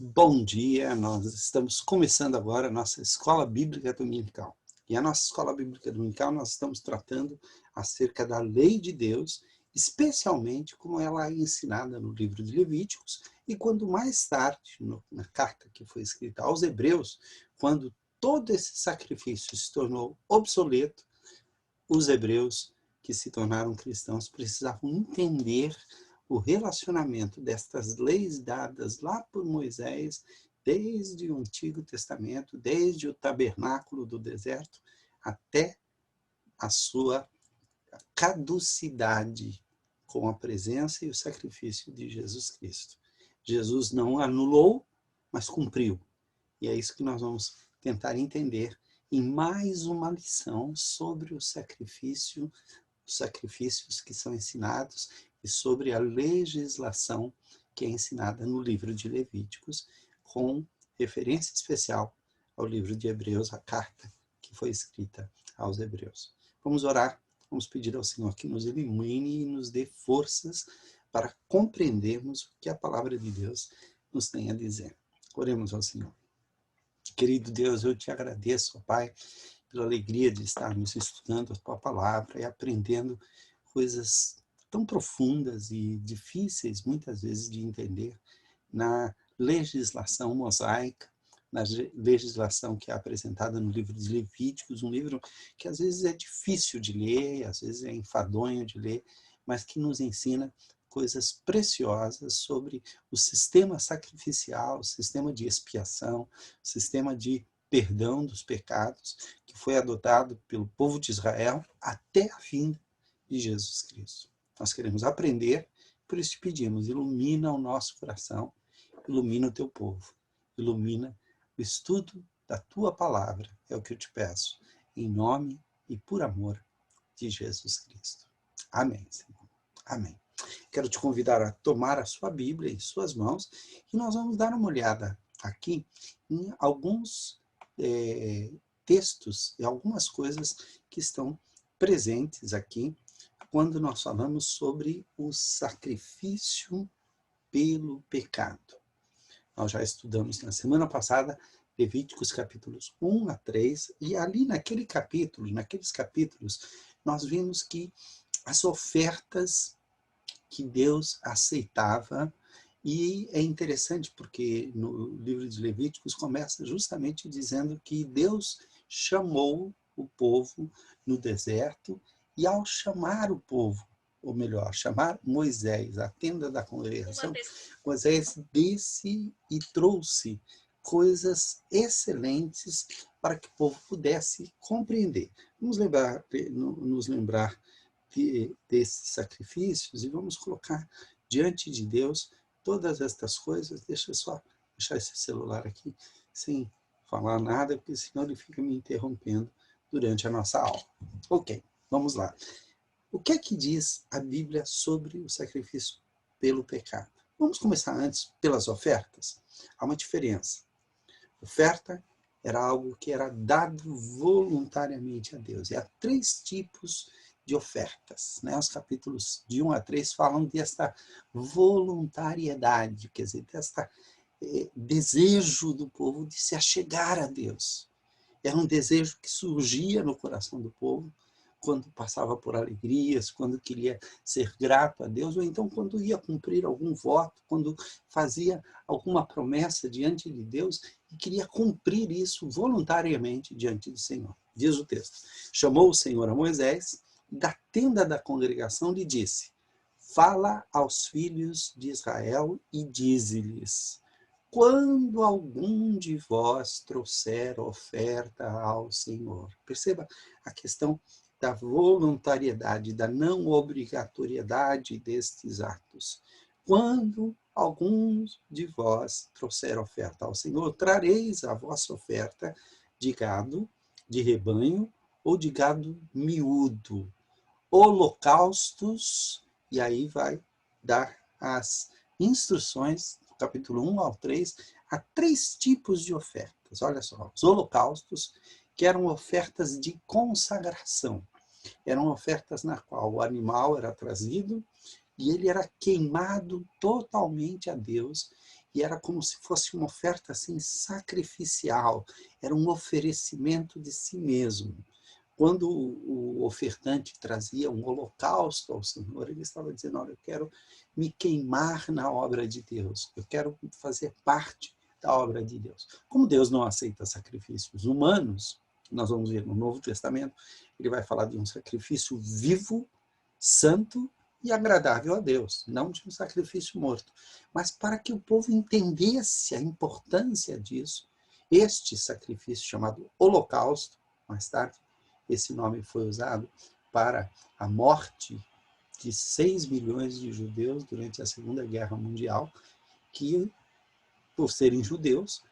Bom dia, nós estamos começando agora a nossa Escola Bíblica Dominical. E a nossa Escola Bíblica Dominical nós estamos tratando acerca da lei de Deus, especialmente como ela é ensinada no livro de Levíticos, e quando mais tarde, na carta que foi escrita aos Hebreus, quando todo esse sacrifício se tornou obsoleto, os hebreus que se tornaram cristãos precisavam entender o relacionamento destas leis dadas lá por Moisés, desde o Antigo Testamento, desde o tabernáculo do deserto, até a sua caducidade com a presença e o sacrifício de Jesus Cristo. Jesus não anulou, mas cumpriu. E é isso que nós vamos tentar entender em mais uma lição sobre os sacrifícios que são ensinados e sobre a legislação que é ensinada no livro de Levíticos, com referência especial ao livro de Hebreus, a carta que foi escrita aos Hebreus. Vamos orar, vamos pedir ao Senhor que nos ilumine e nos dê forças para compreendermos o que a palavra de Deus nos tem a dizer. Oremos ao Senhor. Querido Deus, eu te agradeço, ó Pai, pela alegria de estarmos estudando a tua palavra e aprendendo coisas tão profundas e difíceis, muitas vezes, de entender na legislação mosaica, na legislação que é apresentada no livro de Levíticos, um livro que às vezes é difícil de ler, às vezes é enfadonho de ler, mas que nos ensina coisas preciosas sobre o sistema sacrificial, o sistema de expiação, o sistema de perdão dos pecados que foi adotado pelo povo de Israel até a vinda de Jesus Cristo. Nós queremos aprender, por isso te pedimos, ilumina o nosso coração, ilumina o teu povo, ilumina o estudo da tua palavra, é o que eu te peço, em nome e por amor de Jesus Cristo. Amém, Senhor. Amém. Quero te convidar a tomar a sua Bíblia em suas mãos e nós vamos dar uma olhada aqui em alguns textos e algumas coisas que estão presentes aqui quando nós falamos sobre o sacrifício pelo pecado. Nós já estudamos na semana passada Levíticos capítulos 1 a 3, e ali naqueles capítulos, nós vimos que as ofertas que Deus aceitava, e é interessante porque no livro de Levíticos começa justamente dizendo que Deus chamou o povo no deserto, e ao chamar o povo, ou melhor, chamar Moisés, a tenda da congregação, Moisés disse e trouxe coisas excelentes para que o povo pudesse compreender. Vamos nos lembrar desses sacrifícios e vamos colocar diante de Deus todas estas coisas. Deixa eu só deixar esse celular aqui sem falar nada, porque senão ele fica me interrompendo durante a nossa aula. Ok, vamos lá. O que é que diz a Bíblia sobre o sacrifício pelo pecado? Vamos começar antes pelas ofertas. Há uma diferença. Oferta era algo que era dado voluntariamente a Deus. E há 3 tipos de ofertas, né? Os capítulos de 1 a 3 falam desta voluntariedade, quer dizer, desta desejo do povo de se achegar a Deus. Era um desejo que surgia no coração do povo quando passava por alegrias, quando queria ser grato a Deus, ou então quando ia cumprir algum voto, quando fazia alguma promessa diante de Deus e queria cumprir isso voluntariamente diante do Senhor. Diz o texto: chamou o Senhor a Moisés, da tenda da congregação lhe disse: fala aos filhos de Israel e dize-lhes: quando algum de vós trouxer oferta ao Senhor. Perceba a questão da voluntariedade, da não obrigatoriedade destes atos. Quando alguns de vós trouxer oferta ao Senhor, trareis a vossa oferta de gado, de rebanho ou de gado miúdo, holocaustos, e aí vai dar as instruções, do capítulo 1 ao 3, há 3 tipos de ofertas. Olha só, os holocaustos, que eram ofertas de consagração. Eram ofertas na qual o animal era trazido, e ele era queimado totalmente a Deus, e era como se fosse uma oferta assim sacrificial, era um oferecimento de si mesmo. Quando o ofertante trazia um holocausto ao Senhor, ele estava dizendo, olha, eu quero me queimar na obra de Deus, eu quero fazer parte da obra de Deus. Como Deus não aceita sacrifícios humanos, nós vamos ver no Novo Testamento, ele vai falar de um sacrifício vivo, santo e agradável a Deus, não de um sacrifício morto. Mas para que o povo entendesse a importância disso, este sacrifício chamado holocausto, mais tarde, esse nome foi usado para a morte de 6 milhões de judeus durante a Segunda Guerra Mundial, que, por serem judeus,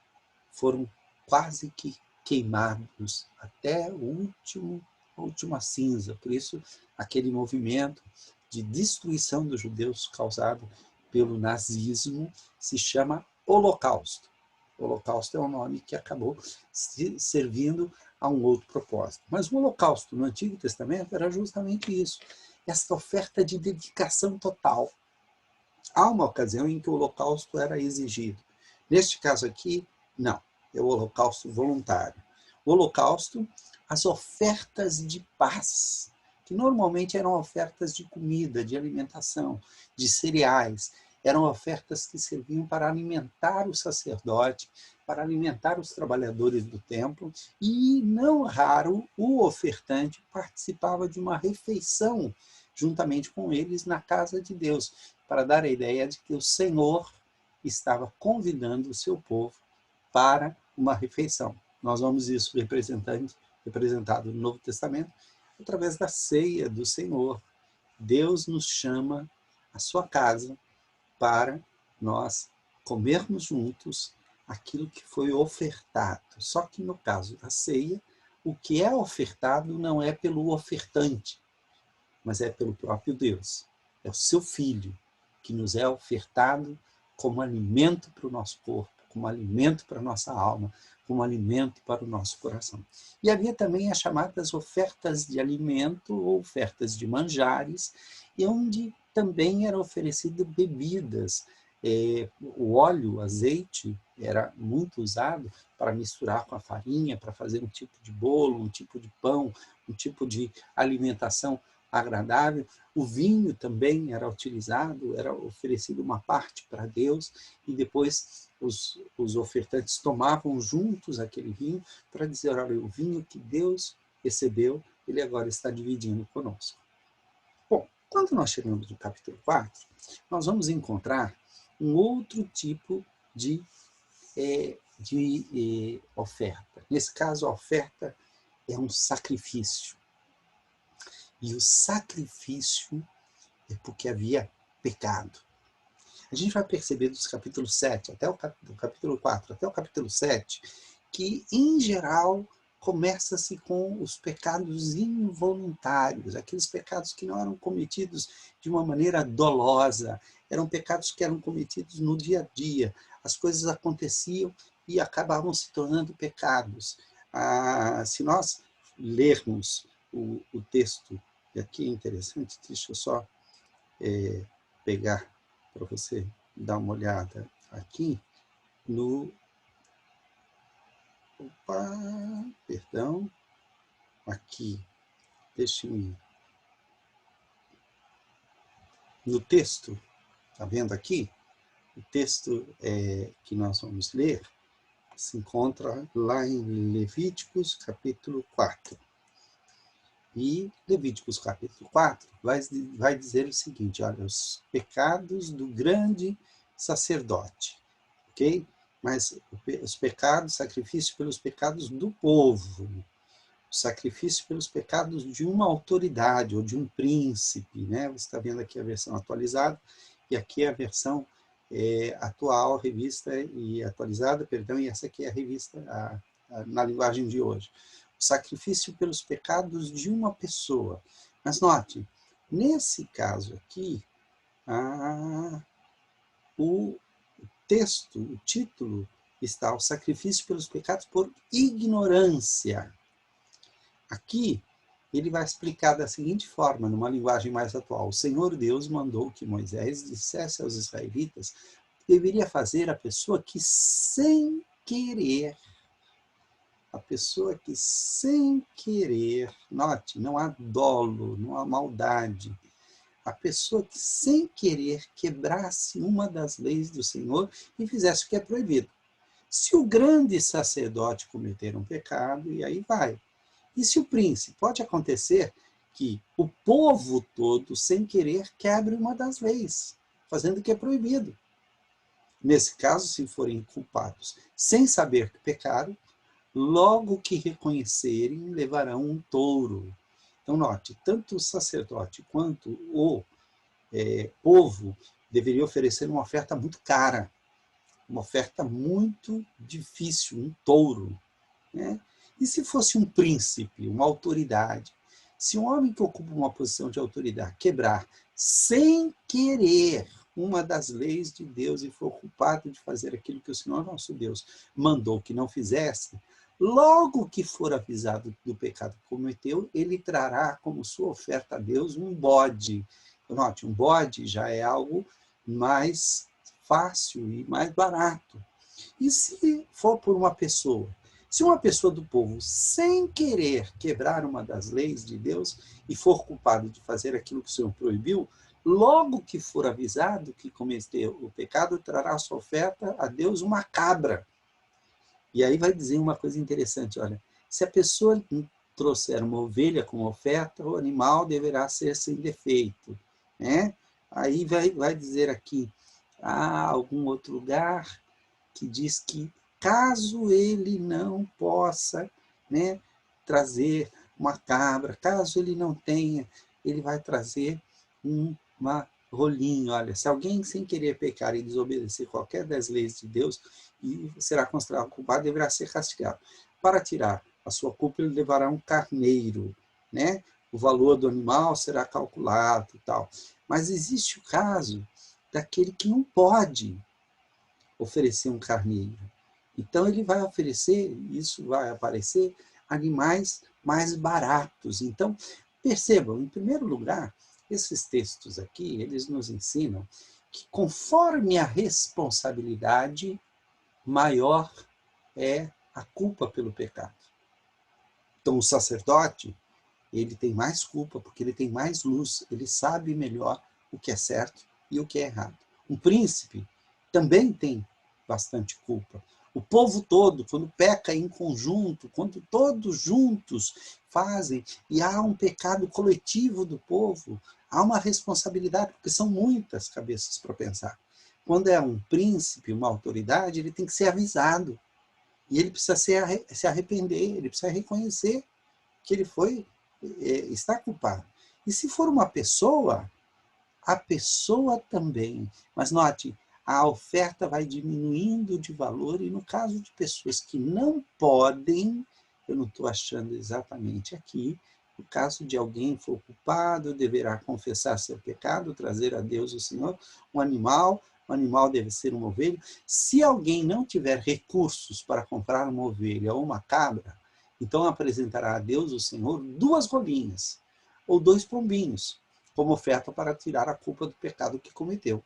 foram quase que queimados até a última cinza. Por isso, aquele movimento de destruição dos judeus causado pelo nazismo se chama Holocausto. O Holocausto é um nome que acabou servindo a um outro propósito. Mas o Holocausto no Antigo Testamento era justamente isso, esta oferta de dedicação total. Há uma ocasião em que o Holocausto era exigido. Neste caso aqui, não, é o Holocausto voluntário. O Holocausto, as ofertas de paz, que normalmente eram ofertas de comida, de alimentação, de cereais, eram ofertas que serviam para alimentar o sacerdote, para alimentar os trabalhadores do templo, e, não raro, o ofertante participava de uma refeição juntamente com eles na casa de Deus, para dar a ideia de que o Senhor estava convidando o seu povo para uma refeição. Nós vamos isso representado no Novo Testamento através da ceia do Senhor. Deus nos chama à sua casa para nós comermos juntos aquilo que foi ofertado. Só que no caso da ceia, o que é ofertado não é pelo ofertante, mas é pelo próprio Deus. É o seu Filho que nos é ofertado como alimento para o nosso corpo, como alimento para a nossa alma, como alimento para o nosso coração. E havia também as chamadas ofertas de alimento ou ofertas de manjares, e onde também eram oferecidas bebidas. O óleo, o azeite, era muito usado para misturar com a farinha, para fazer um tipo de bolo, um tipo de pão, um tipo de alimentação agradável. O vinho também era utilizado, era oferecido uma parte para Deus, e depois os ofertantes tomavam juntos aquele vinho para dizer, olha, o vinho que Deus recebeu, ele agora está dividindo conosco. Bom, quando nós chegamos no capítulo 4, nós vamos encontrar um outro tipo de oferta. Nesse caso, a oferta é um sacrifício. E o sacrifício é porque havia pecado. A gente vai perceber dos capítulos 7 até do capítulo 4 até o capítulo 7, que, em geral, começa-se com os pecados involuntários, aqueles pecados que não eram cometidos de uma maneira dolosa, eram pecados que eram cometidos no dia a dia. As coisas aconteciam e acabavam se tornando pecados. Se nós lermos o texto, e aqui é interessante, deixa eu só pegar para você dar uma olhada aqui no... Opa, perdão. Aqui, deixe-me... No texto, está vendo aqui? O texto que nós vamos ler se encontra lá em Levíticos, capítulo 4. E Levíticos, capítulo 4, vai dizer o seguinte, olha, os pecados do grande sacerdote, ok? Mas os pecados, sacrifício pelos pecados do povo, sacrifício pelos pecados de uma autoridade ou de um príncipe, né? Você está vendo aqui a versão atualizada, e aqui é a versão atual, revista e atualizada, perdão, e essa aqui é a revista na linguagem de hoje. O sacrifício pelos pecados de uma pessoa. Mas note, nesse caso aqui, o texto, o título, está o sacrifício pelos pecados por ignorância. Aqui, ele vai explicar da seguinte forma, numa linguagem mais atual. O Senhor Deus mandou que Moisés dissesse aos israelitas que deveria fazer a pessoa que sem querer, note, não há dolo, não há maldade, a pessoa que sem querer quebrasse uma das leis do Senhor e fizesse o que é proibido. Se o grande sacerdote cometer um pecado, e aí vai. E se o príncipe? Pode acontecer que o povo todo, sem querer, quebre uma das leis, fazendo o que é proibido. Nesse caso, se forem culpados sem saber que pecaram, logo que reconhecerem, levarão um touro. Então, note, tanto o sacerdote quanto o povo deveria oferecer uma oferta muito cara, uma oferta muito difícil, um touro, né? E se fosse um príncipe, uma autoridade? Se um homem que ocupa uma posição de autoridade quebrar, sem querer, uma das leis de Deus e for culpado de fazer aquilo que o Senhor nosso Deus mandou que não fizesse, logo que for avisado do pecado que cometeu, ele trará como sua oferta a Deus um bode. Note, um bode já é algo mais fácil e mais barato. E se for por uma pessoa? Se uma pessoa do povo, sem querer quebrar uma das leis de Deus e for culpado de fazer aquilo que o Senhor proibiu, logo que for avisado que cometeu o pecado, trará a sua oferta a Deus uma cabra. E aí vai dizer uma coisa interessante, olha, se a pessoa trouxer uma ovelha como oferta, o animal deverá ser sem defeito, né? Aí vai dizer aqui, há algum outro lugar que diz que caso ele não possa, né, trazer uma cabra, caso ele não tenha, ele vai trazer uma rolinho. Olha, se alguém sem querer pecar e desobedecer qualquer das leis de Deus, e será considerado culpado, deverá ser castigado. Para tirar a sua culpa, ele levará um carneiro, né? O valor do animal será calculado e tal. Mas existe o caso daquele que não pode oferecer um carneiro. Então ele vai oferecer, isso vai aparecer, animais mais baratos. Então, percebam, em primeiro lugar, esses textos aqui, eles nos ensinam que conforme a responsabilidade, maior é a culpa pelo pecado. Então, o sacerdote, ele tem mais culpa, porque ele tem mais luz, ele sabe melhor o que é certo e o que é errado. Um príncipe também tem bastante culpa. O povo todo, quando peca em conjunto, quando todos juntos fazem, e há um pecado coletivo do povo, há uma responsabilidade, porque são muitas cabeças para pensar. Quando é um príncipe, uma autoridade, ele tem que ser avisado. E ele precisa se arrepender, ele precisa reconhecer que ele está culpado. E se for uma pessoa, a pessoa também. Mas note, a oferta vai diminuindo de valor e no caso de pessoas que não podem, eu não estou achando exatamente aqui, no caso de alguém for culpado, deverá confessar seu pecado, trazer a Deus o Senhor um animal deve ser uma ovelha. Se alguém não tiver recursos para comprar uma ovelha ou uma cabra, então apresentará a Deus o Senhor 2 rolinhas ou 2 pombinhos, como oferta para tirar a culpa do pecado que cometeu.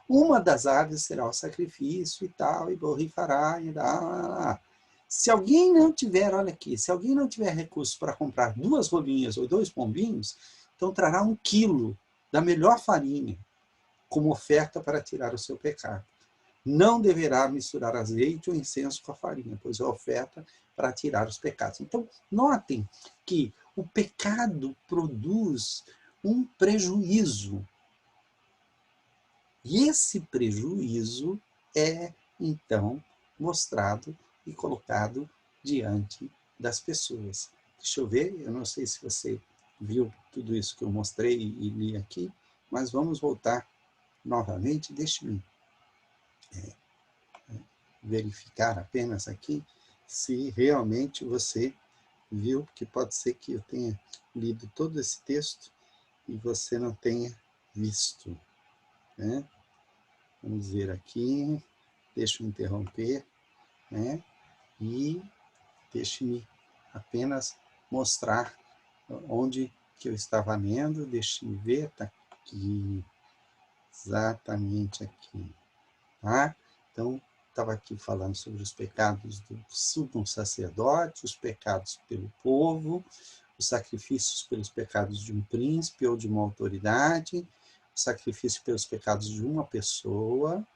Uma das aves será o sacrifício e tal, e borrifará, e dá. Se alguém não tiver, olha aqui, se alguém não tiver recursos para comprar 2 rolinhas ou 2 pombinhos, então trará 1 quilo da melhor farinha, como oferta para tirar o seu pecado. Não deverá misturar azeite ou incenso com a farinha, pois é oferta para tirar os pecados. Então, notem que o pecado produz um prejuízo. E esse prejuízo é, então, mostrado e colocado diante das pessoas. Deixa eu ver, eu não sei se você viu tudo isso que eu mostrei e li aqui, mas vamos voltar novamente. Deixe-me verificar apenas aqui se realmente você viu, porque pode ser que eu tenha lido todo esse texto e você não tenha visto, né? Vamos ver aqui, deixa eu interromper, né? E deixe-me apenas mostrar onde que eu estava lendo, deixa eu ver, está aqui, exatamente aqui, tá? Então, estava aqui falando sobre os pecados do sumo sacerdote, os pecados pelo povo, os sacrifícios pelos pecados de um príncipe ou de uma autoridade, o sacrifício pelos pecados de uma pessoa,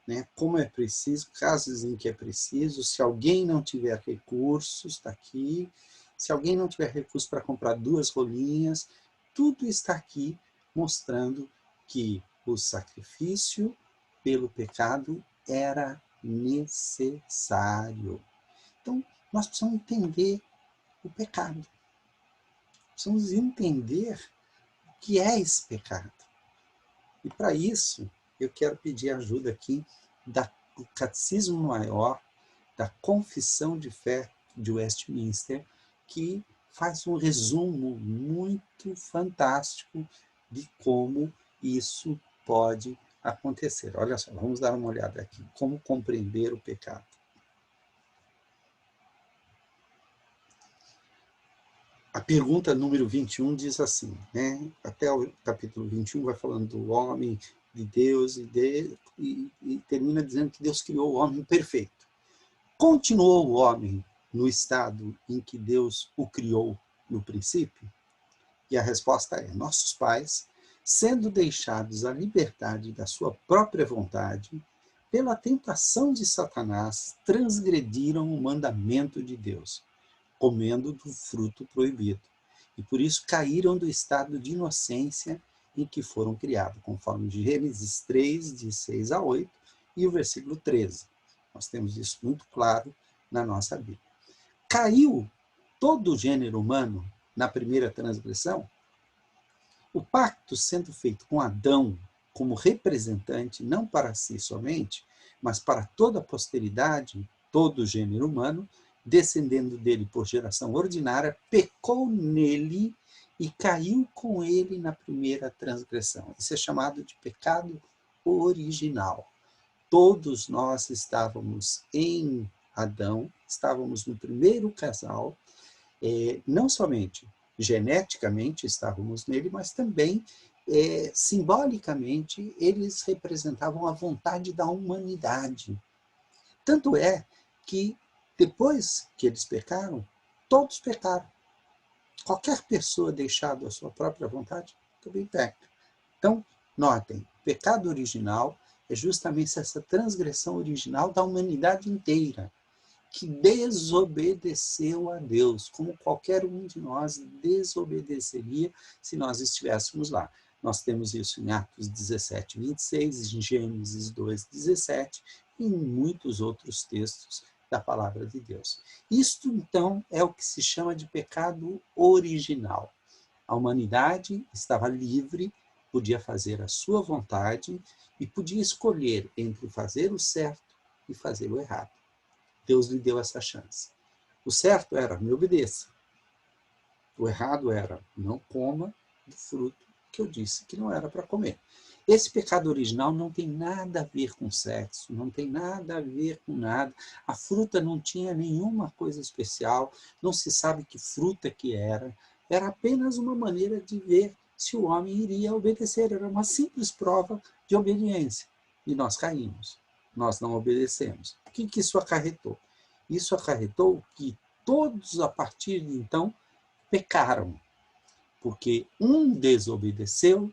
né? Como é preciso, casos em que é preciso, se alguém não tiver recursos, está aqui, se alguém não tiver recursos para comprar 2 rolinhas, tudo está aqui mostrando que o sacrifício pelo pecado era necessário. Então, nós precisamos entender o pecado. Precisamos entender o que é esse pecado. E para isso, eu quero pedir ajuda aqui do Catecismo Maior, da Confissão de Fé de Westminster, que faz um resumo muito fantástico de como isso pode acontecer. Olha só, vamos dar uma olhada aqui. Como compreender o pecado. A pergunta número 21 diz assim, né? Até o capítulo 21 vai falando do homem, de Deus, e termina dizendo que Deus criou o homem perfeito. Continuou o homem no estado em que Deus o criou no princípio? E a resposta é: nossos pais, sendo deixados à liberdade da sua própria vontade, pela tentação de Satanás, transgrediram o mandamento de Deus, comendo do fruto proibido. E por isso caíram do estado de inocência em que foram criados, conforme Gênesis 3, de 6 a 8, e o versículo 13. Nós temos isso muito claro na nossa Bíblia. Caiu todo o gênero humano na primeira transgressão? O pacto sendo feito com Adão como representante, não para si somente, mas para toda a posteridade, todo o gênero humano, descendendo dele por geração ordinária, pecou nele e caiu com ele na primeira transgressão. Isso é chamado de pecado original. Todos nós estávamos em Adão, estávamos no primeiro casal, não somente geneticamente estávamos nele, mas também simbolicamente eles representavam a vontade da humanidade. Tanto é que depois que eles pecaram, todos pecaram. Qualquer pessoa deixada à sua própria vontade também peca. Então, notem, pecado original é justamente essa transgressão original da humanidade inteira, que desobedeceu a Deus, como qualquer um de nós desobedeceria se nós estivéssemos lá. Nós temos isso em Atos 17, 26, em Gênesis 2, 17 e em muitos outros textos da palavra de Deus. Isto, então, é o que se chama de pecado original. A humanidade estava livre, podia fazer a sua vontade e podia escolher entre fazer o certo e fazer o errado. Deus lhe deu essa chance. O certo era, me obedeça. O errado era, não coma do fruto que eu disse que não era para comer. Esse pecado original não tem nada a ver com sexo, não tem nada a ver com nada. A fruta não tinha nenhuma coisa especial, não se sabe que fruta que era. Era apenas uma maneira de ver se o homem iria obedecer. Era uma simples prova de obediência. E nós caímos. Nós não obedecemos. O que isso acarretou? Isso acarretou que todos, a partir de então, pecaram. Porque um desobedeceu,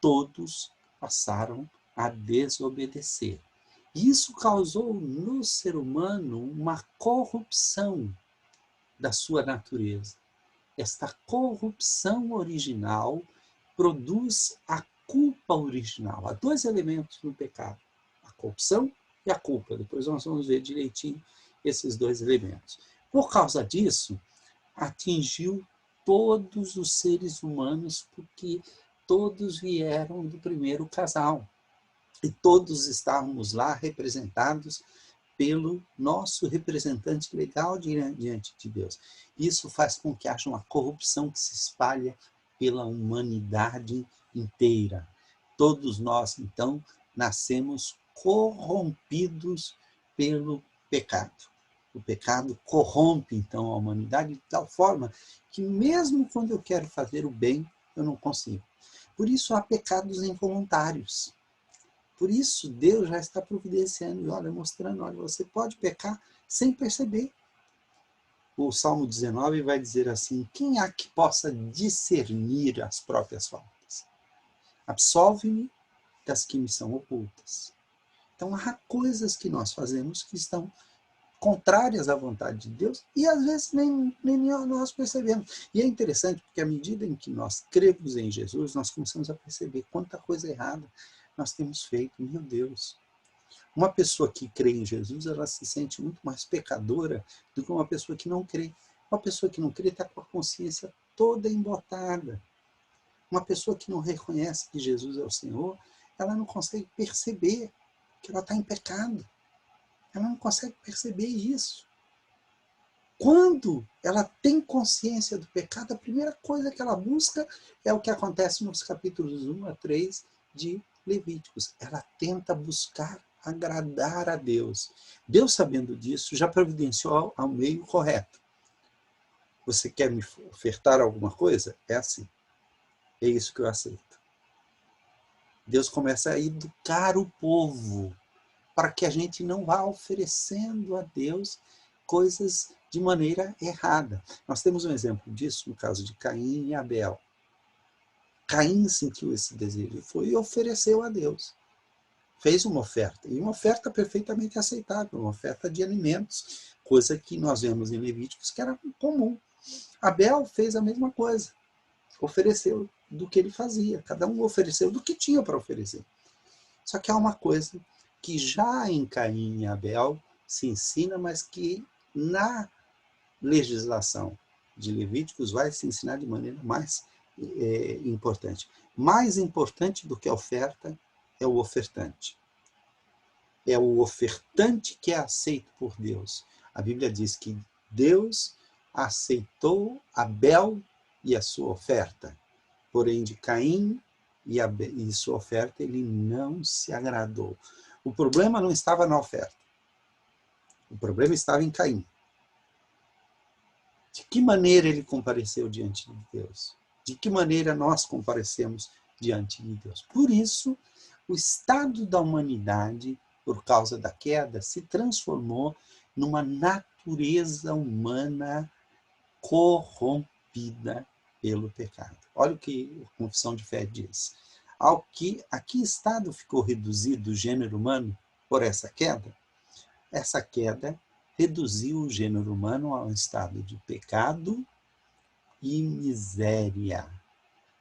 todos passaram a desobedecer. Isso causou no ser humano uma corrupção da sua natureza. Esta corrupção original produz a culpa original. Há 2 elementos no pecado: a corrupção e a culpa. Depois nós vamos ver direitinho esses 2 elementos. Por causa disso, atingiu todos os seres humanos, porque todos vieram do primeiro casal. E todos estávamos lá representados pelo nosso representante legal diante de Deus. Isso faz com que haja uma corrupção que se espalha pela humanidade inteira. Todos nós, então, nascemos corrompidos pelo pecado. O pecado corrompe, então, a humanidade de tal forma que mesmo quando eu quero fazer o bem, eu não consigo. Por isso há pecados involuntários. Por isso Deus já está providenciando e olha, mostrando, olha, você pode pecar sem perceber. O Salmo 19 vai dizer assim, quem há que possa discernir as próprias faltas? Absolve-me das que me são ocultas. Então há coisas que nós fazemos que estão contrárias à vontade de Deus e às vezes nem nós percebemos. E é interessante porque à medida em que nós cremos em Jesus, nós começamos a perceber quanta coisa errada nós temos feito. Meu Deus! Uma pessoa que crê em Jesus, ela se sente muito mais pecadora do que uma pessoa que não crê. Uma pessoa que não crê está com a consciência toda embotada. Uma pessoa que não reconhece que Jesus é o Senhor, ela não consegue perceber que ela está em pecado. Ela não consegue perceber isso. Quando ela tem consciência do pecado, a primeira coisa que ela busca é o que acontece nos capítulos 1 a 3 de Levíticos. Ela tenta buscar agradar a Deus. Deus, sabendo disso, já providenciou ao meio correto. Você quer me ofertar alguma coisa? É assim. É isso que eu aceito. Deus começa a educar o povo para que a gente não vá oferecendo a Deus coisas de maneira errada. Nós temos um exemplo disso no caso de Caim e Abel. Caim sentiu esse desejo, foi e ofereceu a Deus. Fez uma oferta, e uma oferta perfeitamente aceitável, uma oferta de alimentos, coisa que nós vemos em Levíticos que era comum. Abel fez a mesma coisa, ofereceu do que ele fazia, cada um ofereceu do que tinha para oferecer. Só que há uma coisa que já em Caim e Abel se ensina, mas que na legislação de Levíticos vai se ensinar de maneira mais importante. Mais importante do que a oferta é o ofertante. É o ofertante que é aceito por Deus. A Bíblia diz que Deus aceitou Abel e a sua oferta. Porém, de Caim e sua oferta, ele não se agradou. O problema não estava na oferta. O problema estava em Caim. De que maneira ele compareceu diante de Deus? De que maneira nós comparecemos diante de Deus? Por isso, o estado da humanidade, por causa da queda, se transformou numa natureza humana corrompida pelo pecado. Olha o que a Confissão de Fé diz. A que estado ficou reduzido o gênero humano por essa queda? Essa queda reduziu o gênero humano a um estado de pecado e miséria,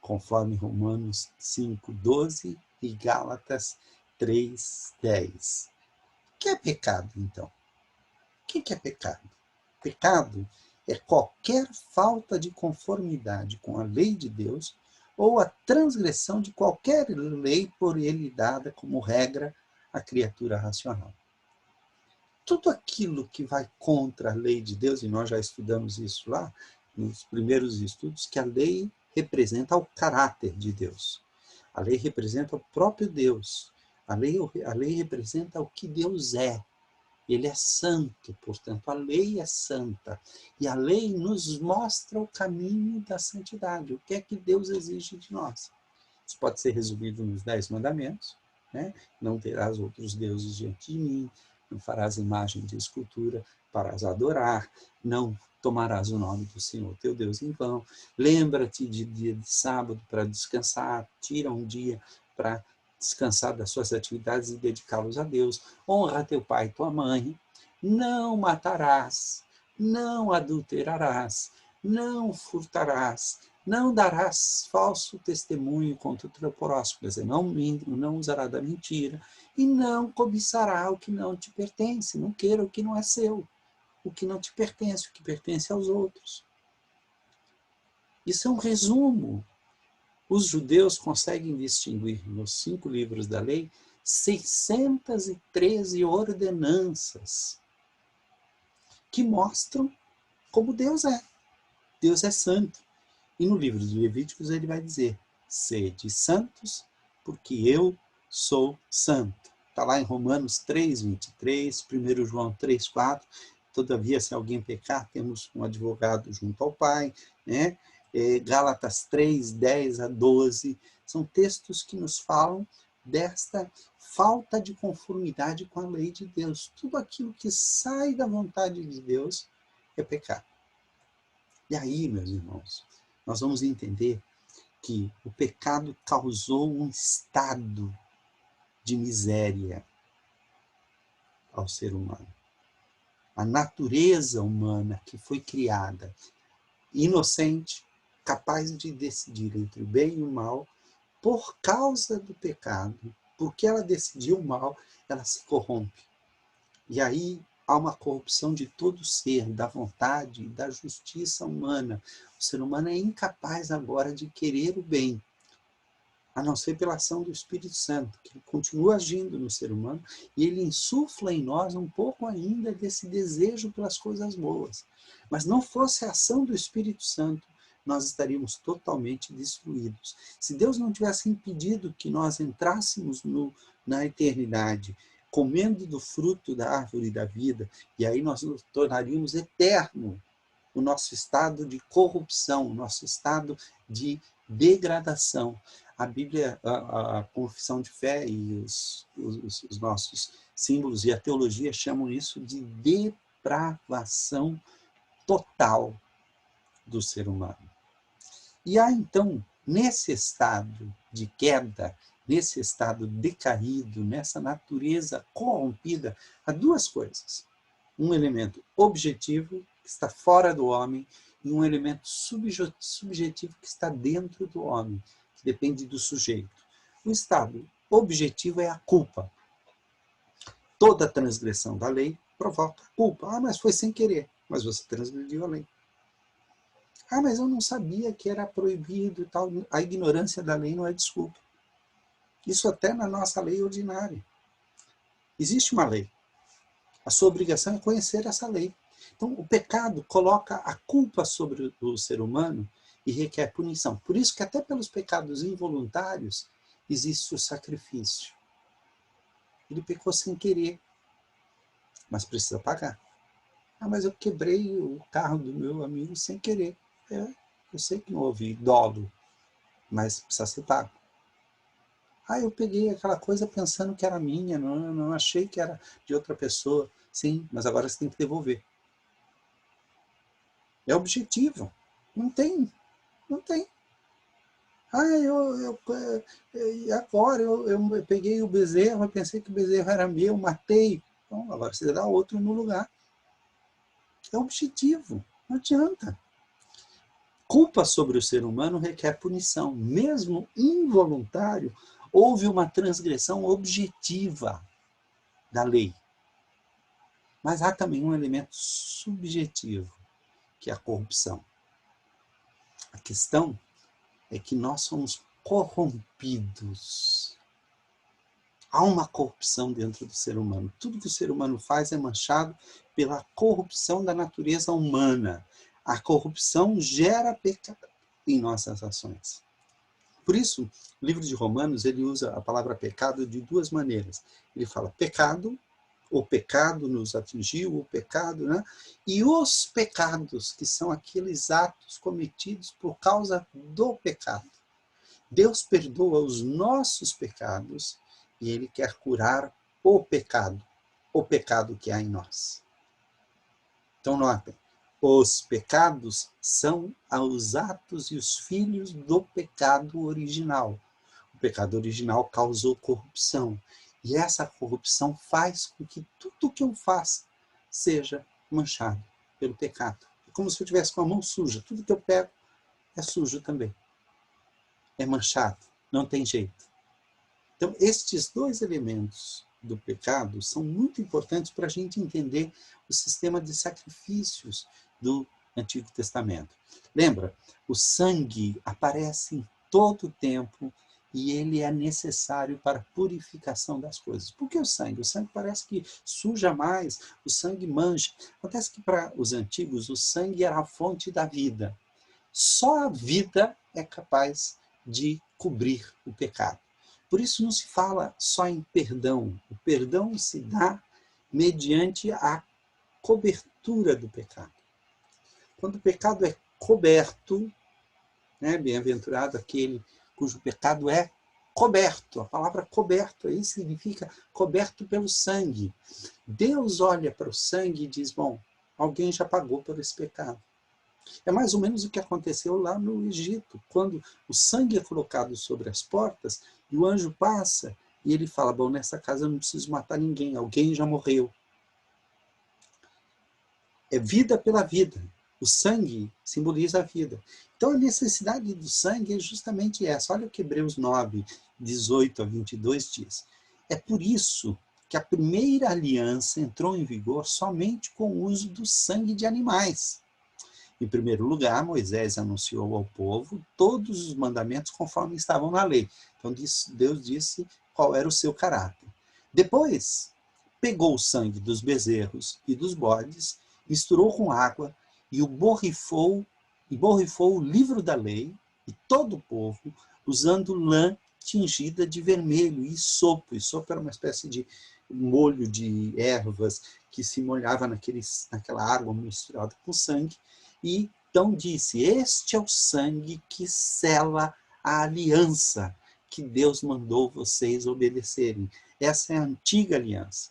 conforme Romanos 5:12 e Gálatas 3:10. O que é pecado, então? O que é pecado? Pecado é qualquer falta de conformidade com a lei de Deus ou a transgressão de qualquer lei por ele dada como regra à criatura racional. Tudo aquilo que vai contra a lei de Deus, e nós já estudamos isso lá, nos primeiros estudos, que a lei representa o caráter de Deus. A lei representa o próprio Deus. A lei representa o que Deus é. Ele é santo, portanto, a lei é santa. E a lei nos mostra o caminho da santidade. O que é que Deus exige de nós? Isso pode ser resumido nos 10 mandamentos, né? Não terás outros deuses diante de mim, não farás imagem de escultura para as adorar, não tomarás o nome do Senhor teu Deus em vão, lembra-te de dia de sábado para descansar, tira um dia para descansar das suas atividades e dedicá-los a Deus, honra teu pai e tua mãe, não matarás, não adulterarás, não furtarás, não darás falso testemunho contra o teu próximo, quer dizer, não usará da mentira, e não cobiçará o que não te pertence, não queira o que não é seu, o que não te pertence, o que pertence aos outros. Isso é um resumo. Os judeus conseguem distinguir nos 5 livros da lei 613 ordenanças que mostram como Deus é. Deus é santo. E no livro de Levíticos ele vai dizer, sede santos, porque eu sou santo. Está lá em Romanos 3:23, 1 João 3:4, Todavia, se alguém pecar, temos um advogado junto ao Pai, né? Gálatas 3, 10 a 12, são textos que nos falam desta falta de conformidade com a lei de Deus. Tudo aquilo que sai da vontade de Deus é pecado. E aí, meus irmãos, nós vamos entender que o pecado causou um estado de miséria ao ser humano. A natureza humana que foi criada, inocente, capaz de decidir entre o bem e o mal, por causa do pecado, porque ela decidiu o mal, ela se corrompe. E aí há uma corrupção de todo ser, da vontade e da justiça humana. O ser humano é incapaz agora de querer o bem, a não ser pela ação do Espírito Santo, que continua agindo no ser humano, e ele insufla em nós um pouco ainda desse desejo pelas coisas boas. Mas não fosse a ação do Espírito Santo, nós estaríamos totalmente destruídos. Se Deus não tivesse impedido que nós entrássemos na eternidade, comendo do fruto da árvore da vida, e aí nós nos tornaríamos eterno o nosso estado de corrupção, o nosso estado de degradação. A Bíblia, a confissão de fé e os nossos símbolos e a teologia chamam isso de depravação total do ser humano. E há, então, nesse estado de queda, nesse estado decaído, nessa natureza corrompida, há duas coisas. Um elemento objetivo, que está fora do homem, e um elemento subjetivo, que está dentro do homem, que depende do sujeito. O estado objetivo é a culpa. Toda transgressão da lei provoca culpa. Ah, mas foi sem querer. Mas você transgrediu a lei. Ah, mas eu não sabia que era proibido e tal. A ignorância da lei não é desculpa. Isso até na nossa lei ordinária. Existe uma lei. A sua obrigação é conhecer essa lei. Então, o pecado coloca a culpa sobre o ser humano e requer punição. Por isso que até pelos pecados involuntários existe o sacrifício. Ele pecou sem querer, mas precisa pagar. Ah, mas eu quebrei o carro do meu amigo sem querer. Eu sei que não houve dolo, mas precisa ser pago. Ah, eu peguei aquela coisa pensando que era minha, não achei que era de outra pessoa. Sim, mas agora você tem que devolver. É objetivo. Não tem. Ah, agora eu peguei o bezerro, eu pensei que o bezerro era meu, matei. Então, agora você dá outro no lugar. É objetivo. Não adianta. Culpa sobre o ser humano requer punição. Mesmo involuntário, houve uma transgressão objetiva da lei. Mas há também um elemento subjetivo, que é a corrupção. A questão é que nós somos corrompidos. Há uma corrupção dentro do ser humano. Tudo que o ser humano faz é manchado pela corrupção da natureza humana. A corrupção gera pecado em nossas ações. Por isso, o livro de Romanos, ele usa a palavra pecado de duas maneiras. Ele fala pecado, o pecado nos atingiu, o pecado, né? E os pecados, que são aqueles atos cometidos por causa do pecado. Deus perdoa os nossos pecados e Ele quer curar o pecado que há em nós. Então, notem, os pecados são os atos e os filhos do pecado original. O pecado original causou corrupção. E essa corrupção faz com que tudo que eu faça seja manchado pelo pecado. É como se eu tivesse com a mão suja. Tudo que eu pego é sujo também. É manchado. Não tem jeito. Então, estes dois elementos do pecado são muito importantes para a gente entender o sistema de sacrifícios do Antigo Testamento. Lembra? O sangue aparece em todo o tempo e ele é necessário para a purificação das coisas. Por que o sangue? O sangue parece que suja mais, o sangue mancha. Acontece que para os antigos o sangue era a fonte da vida. Só a vida é capaz de cobrir o pecado. Por isso não se fala só em perdão. O perdão se dá mediante a cobertura cobertura do pecado. Quando o pecado é coberto, né, bem-aventurado aquele cujo pecado é coberto. A palavra coberto aí significa coberto pelo sangue. Deus olha para o sangue e diz, bom, alguém já pagou por esse pecado. É mais ou menos o que aconteceu lá no Egito, quando o sangue é colocado sobre as portas e o anjo passa e ele fala, bom, nessa casa eu não preciso matar ninguém, alguém já morreu. É vida pela vida. O sangue simboliza a vida. Então a necessidade do sangue é justamente essa. Olha o que Hebreus 9, 18 a 22 diz. É por isso que a primeira aliança entrou em vigor somente com o uso do sangue de animais. Em primeiro lugar, Moisés anunciou ao povo todos os mandamentos conforme estavam na lei. Então Deus disse qual era o seu caráter. Depois, pegou o sangue dos bezerros e dos bodes, misturou com água e borrifou o livro da lei e todo o povo, usando lã tingida de vermelho e sopo. E sopo era uma espécie de molho de ervas que se molhava naquela água misturada com sangue. E então disse, este é o sangue que sela a aliança que Deus mandou vocês obedecerem. Essa é a antiga aliança.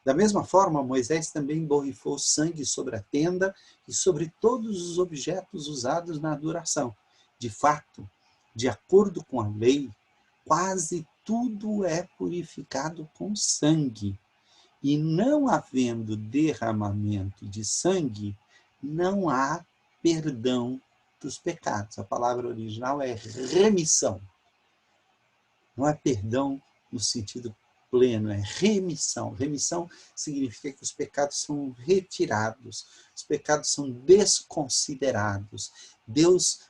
Da mesma forma, Moisés também borrifou sangue sobre a tenda e sobre todos os objetos usados na adoração. De fato, de acordo com a lei, quase tudo é purificado com sangue. E não havendo derramamento de sangue, não há perdão dos pecados. A palavra original é remissão. Não é perdão no sentido pleno, é remissão. Remissão significa que os pecados são retirados, os pecados são desconsiderados. Deus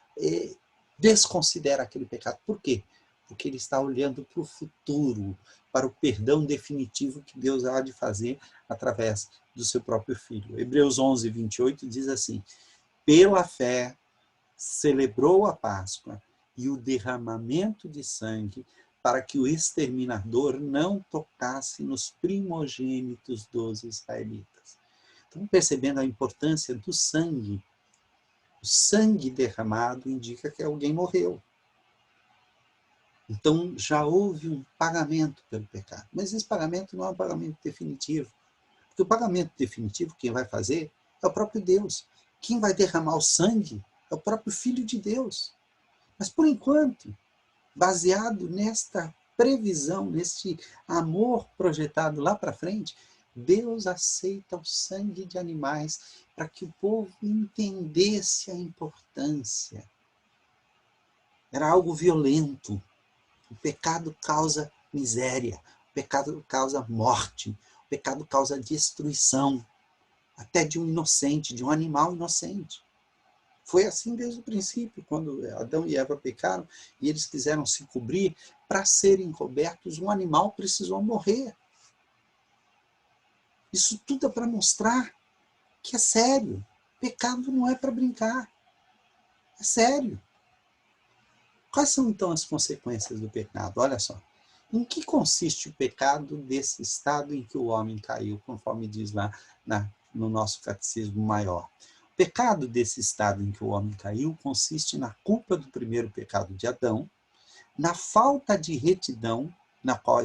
desconsidera aquele pecado. Por quê? Porque ele está olhando para o futuro, para o perdão definitivo que Deus há de fazer através do seu próprio Filho. Hebreus 11, 28 diz assim, pela fé celebrou a Páscoa e o derramamento de sangue para que o exterminador não tocasse nos primogênitos dos israelitas. Estão percebendo a importância do sangue? O sangue derramado indica que alguém morreu. Então já houve um pagamento pelo pecado. Mas esse pagamento não é um pagamento definitivo. Porque o pagamento definitivo, quem vai fazer é o próprio Deus. Quem vai derramar o sangue é o próprio Filho de Deus. Mas por enquanto, baseado nesta previsão, neste amor projetado lá para frente, Deus aceita o sangue de animais para que o povo entendesse a importância. Era algo violento. O pecado causa miséria, o pecado causa morte, o pecado causa destruição, até de um inocente, de um animal inocente. Foi assim desde o princípio, quando Adão e Eva pecaram e eles quiseram se cobrir, para serem cobertos, um animal precisou morrer. Isso tudo é para mostrar que é sério. Pecado não é para brincar. É sério. Quais são então as consequências do pecado? Olha só. Em que consiste o pecado desse estado em que o homem caiu, conforme diz lá no nosso catecismo maior? O pecado desse estado em que o homem caiu consiste na culpa do primeiro pecado de Adão, na falta de retidão na qual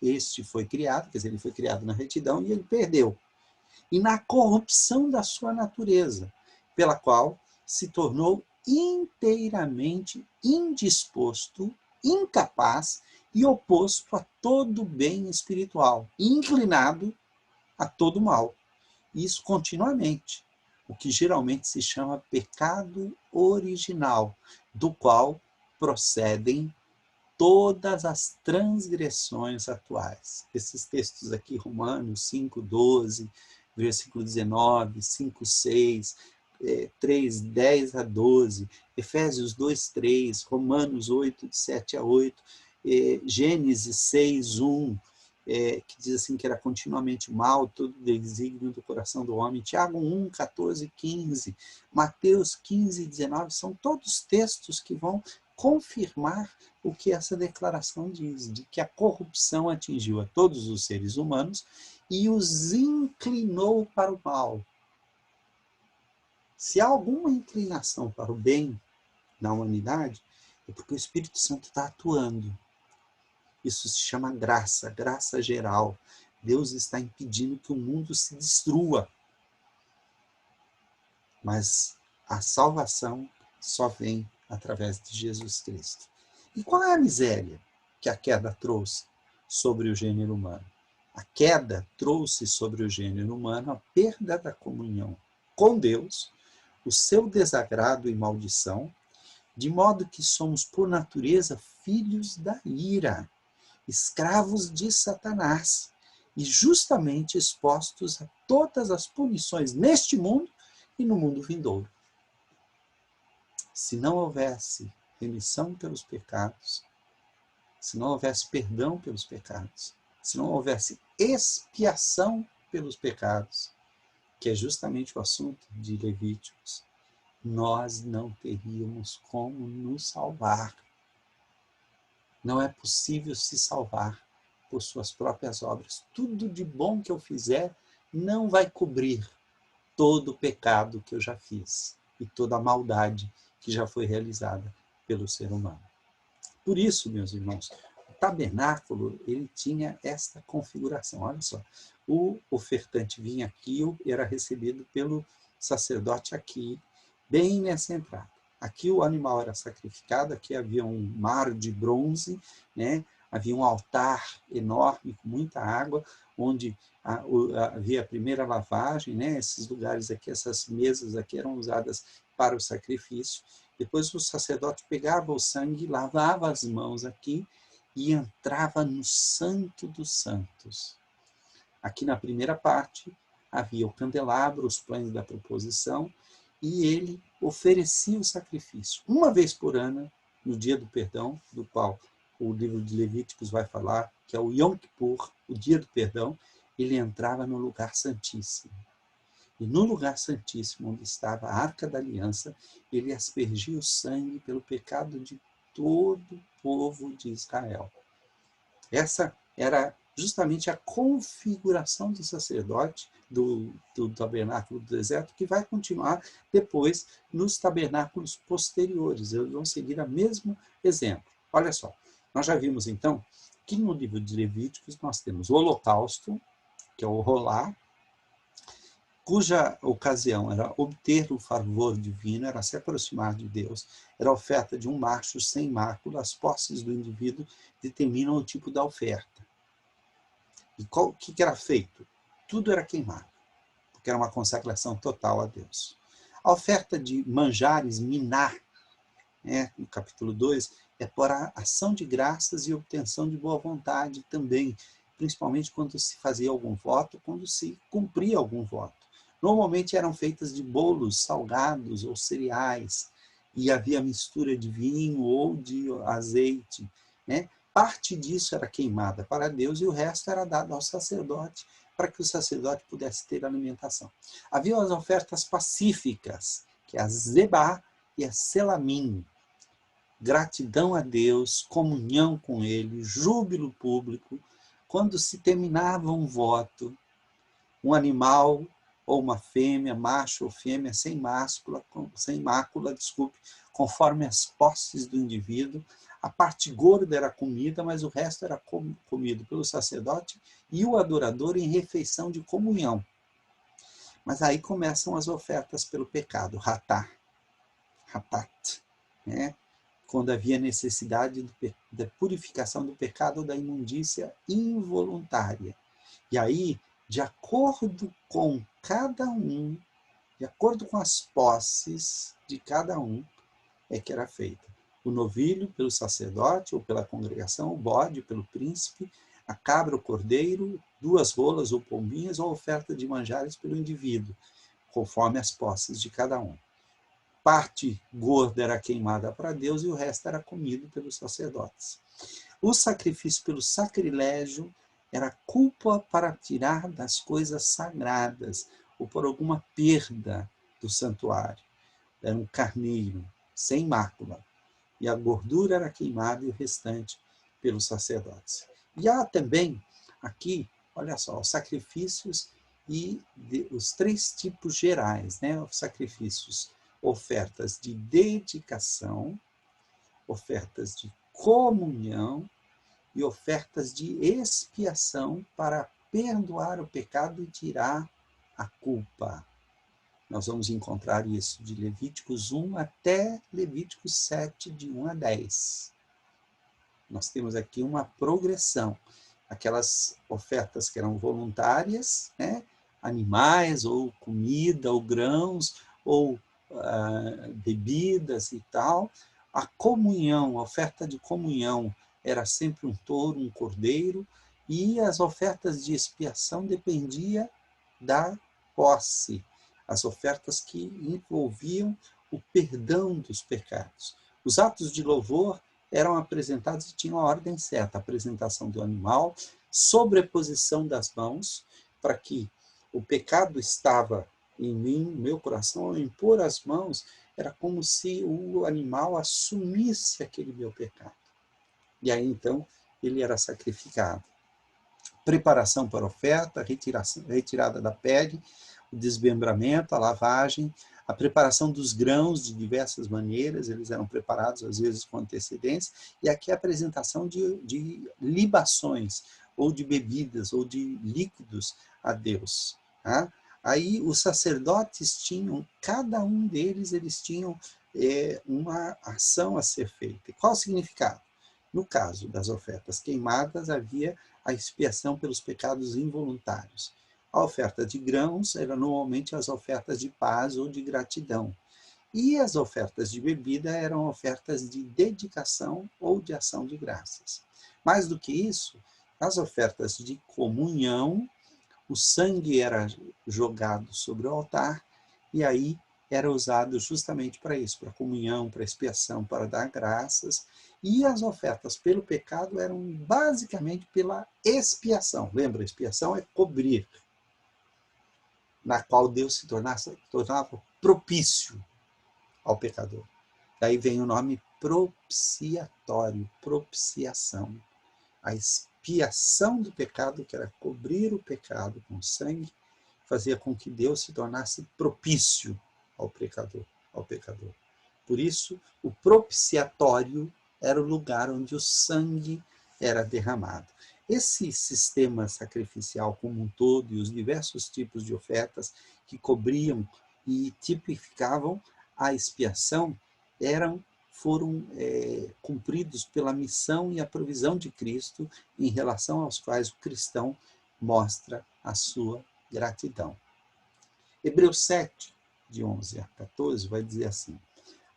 este foi criado, quer dizer, ele foi criado na retidão e ele perdeu, e na corrupção da sua natureza, pela qual se tornou inteiramente indisposto, incapaz e oposto a todo bem espiritual, inclinado a todo mal. Isso continuamente, o que geralmente se chama pecado original, do qual procedem todas as transgressões atuais. Esses textos aqui, Romanos 5:12, versículo 19, 5:6, 3:10 a 12, Efésios 2:3, Romanos 8:7 a 8, Gênesis 6:1, que diz assim que era continuamente mal todo desígnio do coração do homem, Tiago 1:14, 15, Mateus 15:19, são todos textos que vão confirmar o que essa declaração diz, de que a corrupção atingiu a todos os seres humanos e os inclinou para o mal. Se há alguma inclinação para o bem na humanidade, é porque o Espírito Santo está atuando. Isso se chama graça, graça geral. Deus está impedindo que o mundo se destrua. Mas a salvação só vem através de Jesus Cristo. E qual é a miséria que a queda trouxe sobre o gênero humano? A queda trouxe sobre o gênero humano a perda da comunhão com Deus, o seu desagrado e maldição, de modo que somos, por natureza, filhos da ira, escravos de Satanás, e justamente expostos a todas as punições neste mundo e no mundo vindouro. Se não houvesse remissão pelos pecados, se não houvesse perdão pelos pecados, se não houvesse expiação pelos pecados, que é justamente o assunto de Levíticos, nós não teríamos como nos salvar. Não é possível se salvar por suas próprias obras. Tudo de bom que eu fizer não vai cobrir todo o pecado que eu já fiz e toda a maldade que já foi realizada pelo ser humano. Por isso, meus irmãos, o tabernáculo ele tinha esta configuração. Olha só, o ofertante vinha aqui, era recebido pelo sacerdote aqui, bem nessa entrada. Aqui o animal era sacrificado, aqui havia um mar de bronze, né? Havia um altar enorme com muita água, onde havia a primeira lavagem, né? Esses lugares aqui, essas mesas aqui eram usadas para o sacrifício. Depois o sacerdote pegava o sangue, lavava as mãos aqui e entrava no Santo dos Santos. Aqui na primeira parte havia o candelabro, os pães da proposição, e ele oferecia o sacrifício. Uma vez por ano, no dia do perdão, do qual o livro de Levíticos vai falar, que é o Yom Kippur, o dia do perdão, ele entrava no lugar santíssimo. E no lugar santíssimo, onde estava a Arca da Aliança, ele aspergia o sangue pelo pecado de todo o povo de Israel. Essa era justamente a configuração do sacerdote, do tabernáculo do deserto, que vai continuar depois nos tabernáculos posteriores. Eles vão seguir o mesmo exemplo. Olha só, nós já vimos então que no livro de Levíticos nós temos o holocausto, que é o rolar, cuja ocasião era obter o favor divino, era se aproximar de Deus, era a oferta de um macho sem mácula, as posses do indivíduo determinam o tipo da oferta. E o que era feito? Tudo era queimado, porque era uma consagração total a Deus. A oferta de manjares, minar, né, no capítulo 2, é por a ação de graças e obtenção de boa vontade também, principalmente quando se fazia algum voto, quando se cumpria algum voto. Normalmente eram feitas de bolos salgados ou cereais, e havia mistura de vinho ou de azeite, né? Parte disso era queimada para Deus e o resto era dado ao sacerdote, para que o sacerdote pudesse ter alimentação. Havia as ofertas pacíficas, que é a zebá e a selamim. Gratidão a Deus, comunhão com Ele, júbilo público. Quando se terminava um voto, um animal ou uma fêmea, macho ou fêmea, sem mácula, conforme as posses do indivíduo, a parte gorda era comida, mas o resto era comido pelo sacerdote e o adorador em refeição de comunhão. Mas aí começam as ofertas pelo pecado, ratat, né? Quando havia necessidade da purificação do pecado ou da imundícia involuntária. E aí, de acordo com cada um, de acordo com as posses de cada um, é que era feita. O novilho pelo sacerdote ou pela congregação, o bode pelo príncipe, a cabra, o cordeiro, 2 rolas ou pombinhas, ou a oferta de manjares pelo indivíduo, conforme as posses de cada um. Parte gorda era queimada para Deus e o resto era comido pelos sacerdotes. O sacrifício pelo sacrilégio era culpa para tirar das coisas sagradas ou por alguma perda do santuário. Era um carneiro sem mácula, e a gordura era queimada e o restante pelos sacerdotes. E há também aqui, olha só, os sacrifícios e os 3 tipos gerais, né? Os sacrifícios, ofertas de dedicação, ofertas de comunhão e ofertas de expiação para perdoar o pecado e tirar a culpa. Nós vamos encontrar isso de Levíticos 1 até Levíticos 7, de 1 a 10. Nós temos aqui uma progressão. Aquelas ofertas que eram voluntárias, né? Animais, ou comida, ou grãos, ou bebidas e tal. A comunhão, a oferta de comunhão, era sempre um touro, um cordeiro, e as ofertas de expiação dependia da posse, as ofertas que envolviam o perdão dos pecados. Os atos de louvor eram apresentados e tinham a ordem certa, a apresentação do animal, sobreposição das mãos, para que o pecado estava em mim, no meu coração, ao impor as mãos, era como se o animal assumisse aquele meu pecado. E aí, então, ele era sacrificado. Preparação para a oferta, retirada da pele, o desmembramento, a lavagem, a preparação dos grãos de diversas maneiras, eles eram preparados às vezes com antecedência, e aqui a apresentação de libações, ou de bebidas, ou de líquidos a Deus. Tá? Aí os sacerdotes tinham, cada um deles, eles tinham uma ação a ser feita. Qual o significado? No caso das ofertas queimadas, havia a expiação pelos pecados involuntários. A oferta de grãos era normalmente as ofertas de paz ou de gratidão. E as ofertas de bebida eram ofertas de dedicação ou de ação de graças. Mais do que isso, as ofertas de comunhão, o sangue era jogado sobre o altar e aí era usado justamente para isso, para comunhão, para expiação, para dar graças. E as ofertas pelo pecado eram basicamente pela expiação. Lembra, expiação é cobrir, na qual Deus se tornava propício ao pecador. Daí vem o nome propiciatório, propiciação. A expiação do pecado, que era cobrir o pecado com sangue, fazia com que Deus se tornasse propício ao pecador. Por isso, o propiciatório era o lugar onde o sangue era derramado. Esse sistema sacrificial como um todo e os diversos tipos de ofertas que cobriam e tipificavam a expiação foram cumpridos pela missão e a provisão de Cristo, em relação aos quais o cristão mostra a sua gratidão. Hebreus 7, de 11 a 14, vai dizer assim: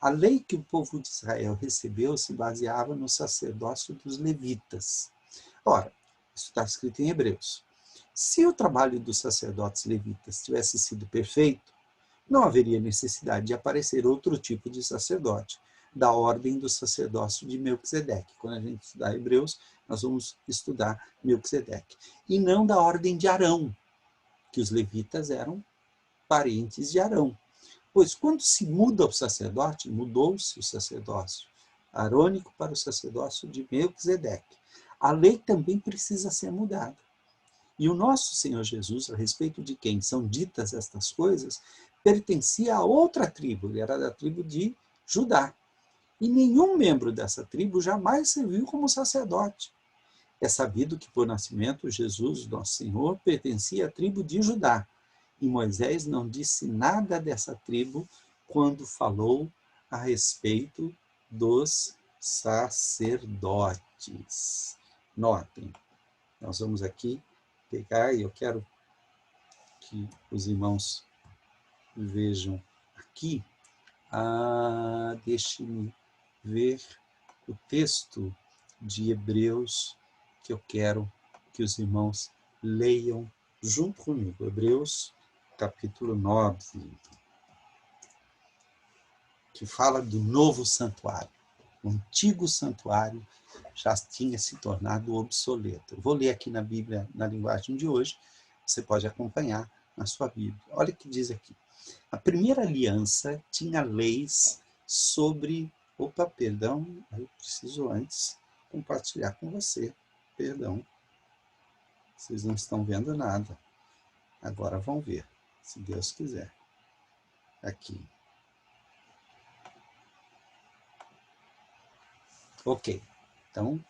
a lei que o povo de Israel recebeu se baseava no sacerdócio dos levitas. Ora, isso está escrito em Hebreus. Se o trabalho dos sacerdotes levitas tivesse sido perfeito, não haveria necessidade de aparecer outro tipo de sacerdote, da ordem do sacerdócio de Melquisedeque. Quando a gente estudar Hebreus, nós vamos estudar Melquisedeque. E não da ordem de Arão, que os levitas eram parentes de Arão. Pois quando se muda o sacerdote, mudou-se o sacerdócio arônico para o sacerdócio de Melquisedeque. A lei também precisa ser mudada. E o nosso Senhor Jesus, a respeito de quem são ditas estas coisas, pertencia a outra tribo, ele era da tribo de Judá. E nenhum membro dessa tribo jamais serviu como sacerdote. É sabido que, por nascimento, Jesus, nosso Senhor, pertencia à tribo de Judá. E Moisés não disse nada dessa tribo quando falou a respeito dos sacerdotes. Notem, nós vamos aqui pegar, e eu quero que os irmãos vejam aqui, deixe-me ver o texto de Hebreus que eu quero que os irmãos leiam junto comigo. Hebreus, capítulo 9, que fala do novo santuário. O antigo santuário já tinha se tornado obsoleto. Eu vou ler aqui na Bíblia, na linguagem de hoje, você pode acompanhar na sua Bíblia. Olha o que diz aqui. A primeira aliança tinha leis sobre... Opa, perdão, eu preciso antes compartilhar com você. Perdão, vocês não estão vendo nada. Agora vão ver, se Deus quiser. Aqui. Ok. Então,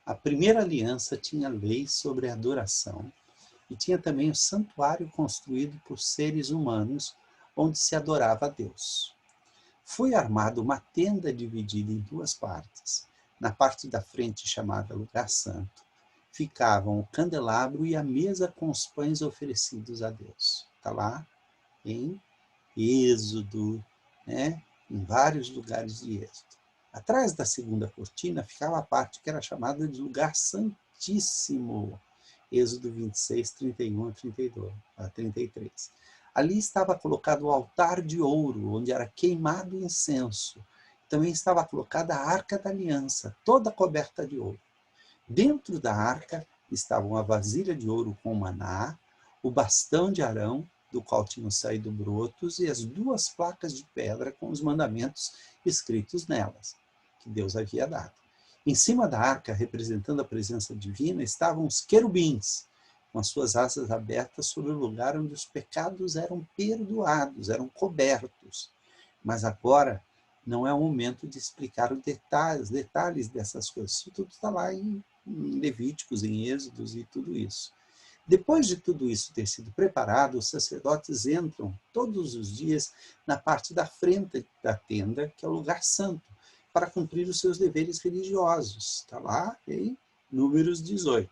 a primeira aliança tinha leis sobre a adoração e tinha também o santuário construído por seres humanos, onde se adorava a Deus. Foi armada uma tenda dividida em duas partes. Na parte da frente, chamada Lugar Santo, ficavam o candelabro e a mesa com os pães oferecidos a Deus. Está lá em Êxodo, né? Em vários lugares de Êxodo. Atrás da segunda cortina ficava a parte que era chamada de Lugar Santíssimo. Êxodo 26, 31 a 33. Ali estava colocado o altar de ouro, onde era queimado incenso. Também estava colocada a arca da aliança, toda coberta de ouro. Dentro da arca estavam a vasilha de ouro com maná, o bastão de Arão, do qual tinham saído brotos, e as duas placas de pedra com os mandamentos escritos nelas, que Deus havia dado. Em cima da arca, representando a presença divina, estavam os querubins, com as suas asas abertas sobre o lugar onde os pecados eram perdoados, eram cobertos. Mas agora não é o momento de explicar os detalhes dessas coisas. Isso tudo está lá em Levíticos, em Êxodos e tudo isso. Depois de tudo isso ter sido preparado, os sacerdotes entram todos os dias na parte da frente da tenda, que é o lugar santo, para cumprir os seus deveres religiosos. Está lá em Números 18.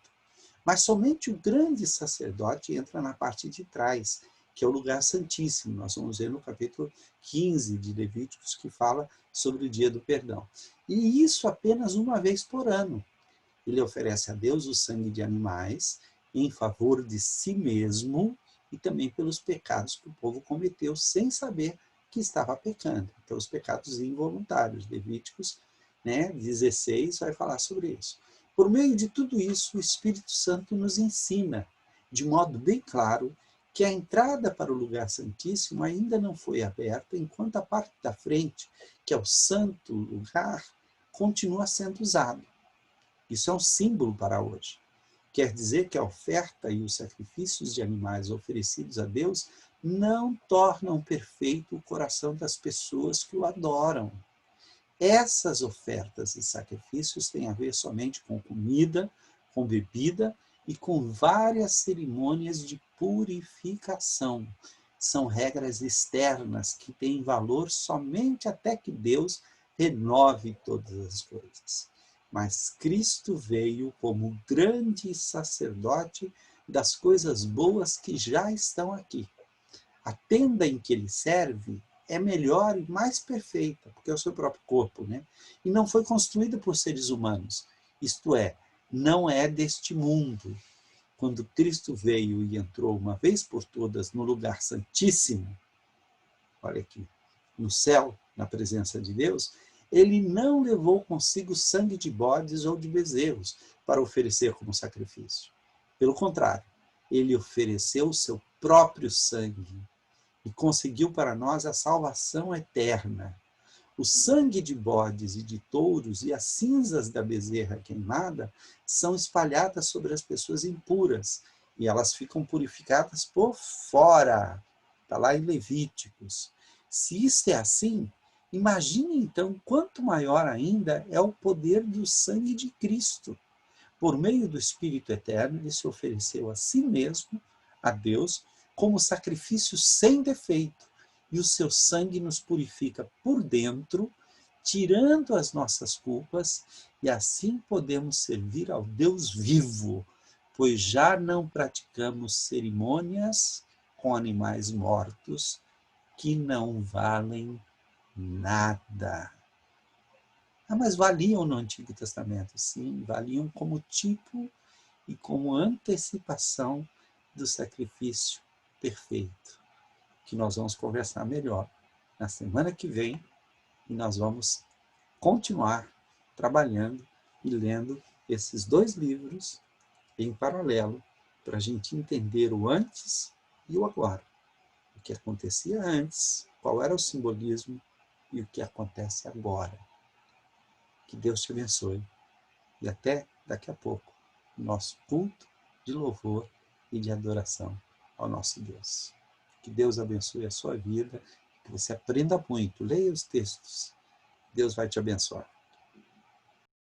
Mas somente o grande sacerdote entra na parte de trás, que é o lugar santíssimo. Nós vamos ver no capítulo 15 de Levíticos, que fala sobre o dia do perdão. E isso apenas uma vez por ano. Ele oferece a Deus o sangue de animais em favor de si mesmo e também pelos pecados que o povo cometeu sem saber que estava pecando. Então, os pecados involuntários. Levíticos 16 vai falar sobre isso. Por meio de tudo isso, o Espírito Santo nos ensina, de modo bem claro, que a entrada para o lugar santíssimo ainda não foi aberta, enquanto a parte da frente, que é o santo lugar, continua sendo usado. Isso é um símbolo para hoje. Quer dizer que a oferta e os sacrifícios de animais oferecidos a Deus não tornam perfeito o coração das pessoas que o adoram. Essas ofertas e sacrifícios têm a ver somente com comida, com bebida e com várias cerimônias de purificação. São regras externas que têm valor somente até que Deus renove todas as coisas. Mas Cristo veio como grande sacerdote das coisas boas que já estão aqui. A tenda em que ele serve é melhor e mais perfeita, porque é o seu próprio corpo, né? E não foi construída por seres humanos. Isto é, não é deste mundo. Quando Cristo veio e entrou uma vez por todas no lugar santíssimo, olha aqui, no céu, na presença de Deus, ele não levou consigo sangue de bodes ou de bezerros para oferecer como sacrifício. Pelo contrário, ele ofereceu o seu próprio sangue e conseguiu para nós a salvação eterna. O sangue de bodes e de touros e as cinzas da bezerra queimada são espalhadas sobre as pessoas impuras e elas ficam purificadas por fora. Está lá em Levíticos. Se isto é assim, imagine então quanto maior ainda é o poder do sangue de Cristo. Por meio do Espírito Eterno, ele se ofereceu a si mesmo, a Deus, como sacrifício sem defeito. E o seu sangue nos purifica por dentro, tirando as nossas culpas, e assim podemos servir ao Deus vivo, pois já não praticamos cerimônias com animais mortos que não valem nada. Ah, mas valiam no Antigo Testamento? Sim, valiam como tipo e como antecipação do sacrifício perfeito, que nós vamos conversar melhor na semana que vem, e nós vamos continuar trabalhando e lendo esses dois livros em paralelo, para a gente entender o antes e o agora. O que acontecia antes, qual era o simbolismo e o que acontece agora. Que Deus te abençoe. E até daqui a pouco, nosso culto de louvor e de adoração ao nosso Deus. Que Deus abençoe a sua vida, que você aprenda muito, leia os textos. Deus vai te abençoar.